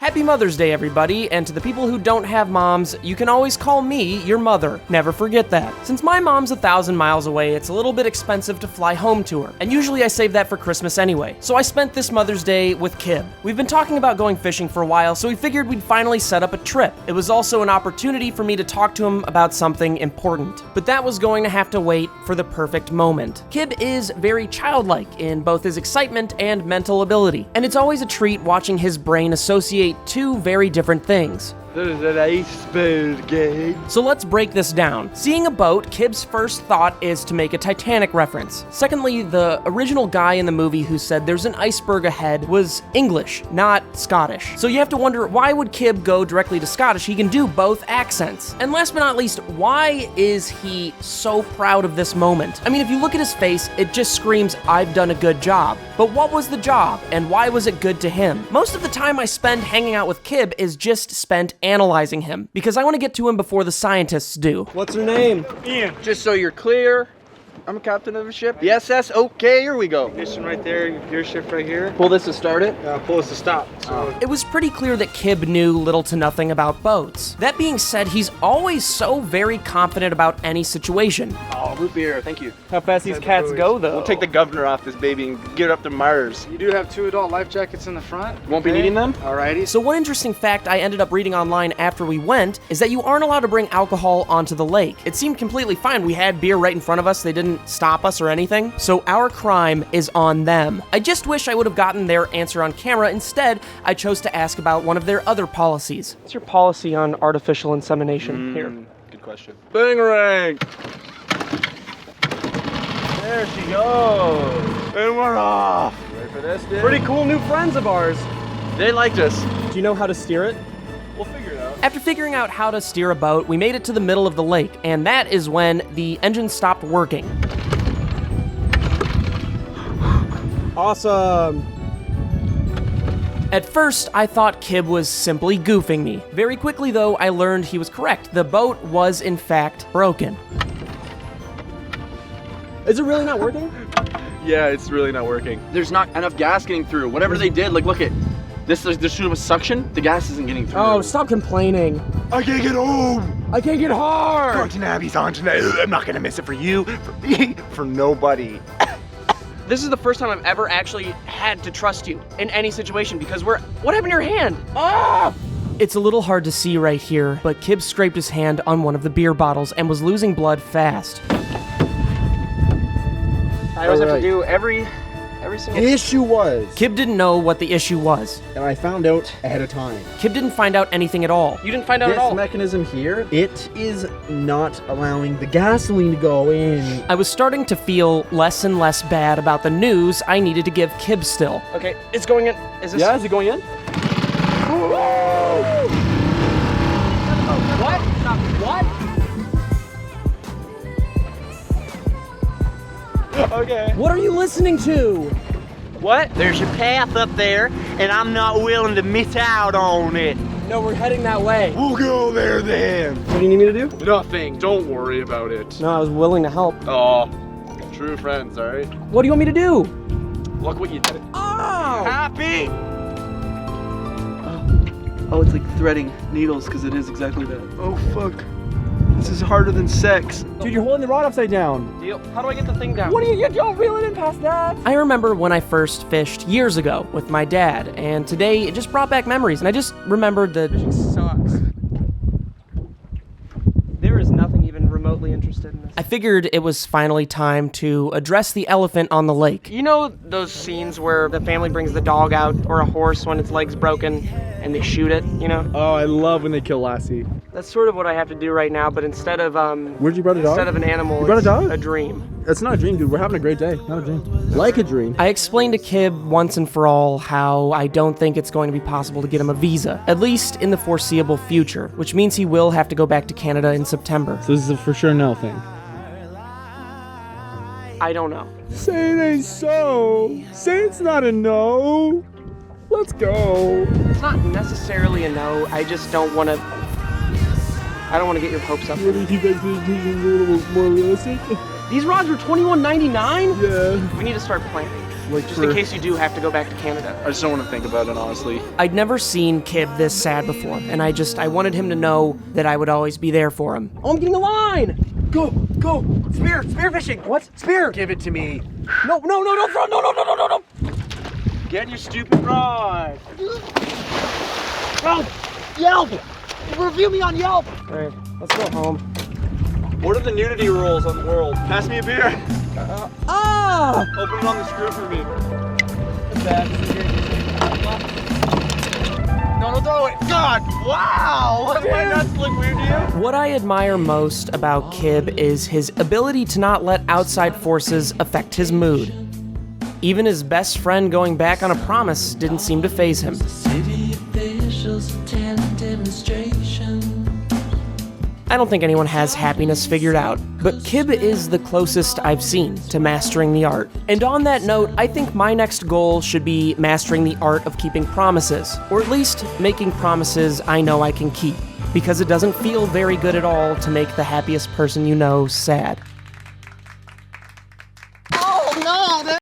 Happy Mother's Day, everybody, and to the people who don't have moms, you can always call me your mother. Never forget that. Since my mom's 1,000 miles away, it's a little bit expensive to fly home to her, and usually I save that for Christmas anyway. So I spent this Mother's Day with Kib. We've been talking about going fishing for a while, so we figured we'd finally set up a trip. It was also an opportunity for me to talk to him about something important. But that was going to have to wait for the perfect moment. Kib is very childlike in both his excitement and mental ability, and it's always a treat watching his brain associate two very different things. There's an iceberg, Gabe. So let's break this down. Seeing a boat, Kib's first thought is to make a Titanic reference. Secondly, the original guy in the movie who said there's an iceberg ahead was English, not Scottish. So you have to wonder, why would Kib go directly to Scottish? He can do both accents. And last but not least, why is he so proud of this moment? I mean, if you look at his face, it just screams, I've done a good job. But what was the job, and why was it good to him? Most of the time I spend hanging out with Kib is just spent analyzing him, because I want to get to him before the scientists do. What's her name? Ian. Just so you're clear, I'm a captain of a ship. The SS, okay, here we go. Mission right there, your shift right here. Pull this to start it. Pull us to stop. So It was pretty clear that Kib knew little to nothing about boats. That being said, he's always so very confident about any situation. Oh, root beer, thank you. how fast these cats go, though. We'll take the governor off this baby and get it up to Mars. You do have 2 adult life jackets in the front. Won't be needing them? Alrighty. So one interesting fact I ended up reading online after we went is that you aren't allowed to bring alcohol onto the lake. It seemed completely fine. We had beer right in front of us. They didn't stop us or anything. So our crime is on them. I just wish I would have gotten their answer on camera. Instead, I chose to ask about one of their other policies. What's your policy on artificial insemination here? Good question. Bangarang! There she goes. And we're off! Ready for this, dude? Pretty cool new friends of ours. They liked us. Do you know how to steer it? We'll figure it out. After figuring out how to steer a boat, we made it to the middle of the lake, and that is when the engine stopped working. Awesome. At first, I thought Kib was simply goofing me. Very quickly, though, I learned he was correct. The boat was, in fact, broken. Is it really not working? Yeah, it's really not working. There's not enough gas getting through. Whatever they did, like, look at this should have suction. The gas isn't getting through. Oh, stop complaining. I can't get home. I can't get hard. Downton Abbey's on tonight. I'm not gonna miss it for you, for me, for nobody. This is the first time I've ever actually had to trust you in any situation because what happened to your hand? Ah! It's a little hard to see right here, but Kib scraped his hand on one of the beer bottles and was losing blood fast. I always have to do every single... The issue was, Kib didn't know what the issue was. and I found out ahead of time. Kib didn't find out anything at all. You didn't find out This at all. mechanism here, it is not allowing the gasoline to go in. I was starting to feel less and less bad about the news I needed to give Kib still. Okay, it's going in. Is this... Yeah, is it going in? What? What? Okay. What are you listening to? What? There's your path up there, and I'm not willing to miss out on it. No, we're heading that way. We'll go there then. What do you need me to do? Nothing. Don't worry about it. No, I was willing to help. Oh, true friends, all right? What do you want me to do? Look what you did. Oh! Happy! Oh, it's like threading needles because it is exactly that. Oh, fuck. This is harder than sex. Dude, you're holding the rod upside down. Deal. How do I get the thing down? What do you don't reel it in past that? I remember when I first fished years ago with my dad, and today it just brought back memories, and I just remembered that Sucks. There is nothing even remotely interested in this. I figured it was finally time to address the elephant on the lake. You know those scenes where the family brings the dog out or a horse when its leg's broken and they shoot it, you know? Oh, I love when they kill Lassie. That's sort of what I have to do right now, but instead of Where'd you brought a dog? instead of an animal, You brought a it's dog? a dream. It's not a dream, dude. We're having a great day. Not a dream. Like a dream. I explained to Kib once and for all how I don't think it's going to be possible to get him a visa, at least in the foreseeable future, which means he will have to go back to Canada in September. So this is a for sure no thing. I don't know. Say it ain't so. Say it's not a no. Let's go. It's not necessarily a no. I just don't want to. I don't want to get your hopes up. What do you think expectations are a little more realistic? These rods were $21.99. Yeah. We need to start planning. Like Just in case you do have to go back to Canada. I just don't want to think about it, honestly. I'd never seen Kib this sad before, and I wanted him to know that I would always be there for him. Oh, I'm getting a line! Go! Spear fishing! What? Spear! Give it to me. No, don't throw! No! Get your stupid rod. Oh, Yelp! Review me on Yelp! Alright, let's go home. What are the nudity rules on the world? Pass me a beer. Open it on the screw for me. No, don't throw it. God, wow. Does my nuts look weird to you? What I admire most about Kib is his ability to not let outside forces affect his mood. Even his best friend going back on a promise didn't seem to faze him. I don't think anyone has happiness figured out, but Kib is the closest I've seen to mastering the art. And on that note, I think my next goal should be mastering the art of keeping promises, or at least making promises I know I can keep, because it doesn't feel very good at all to make the happiest person you know sad.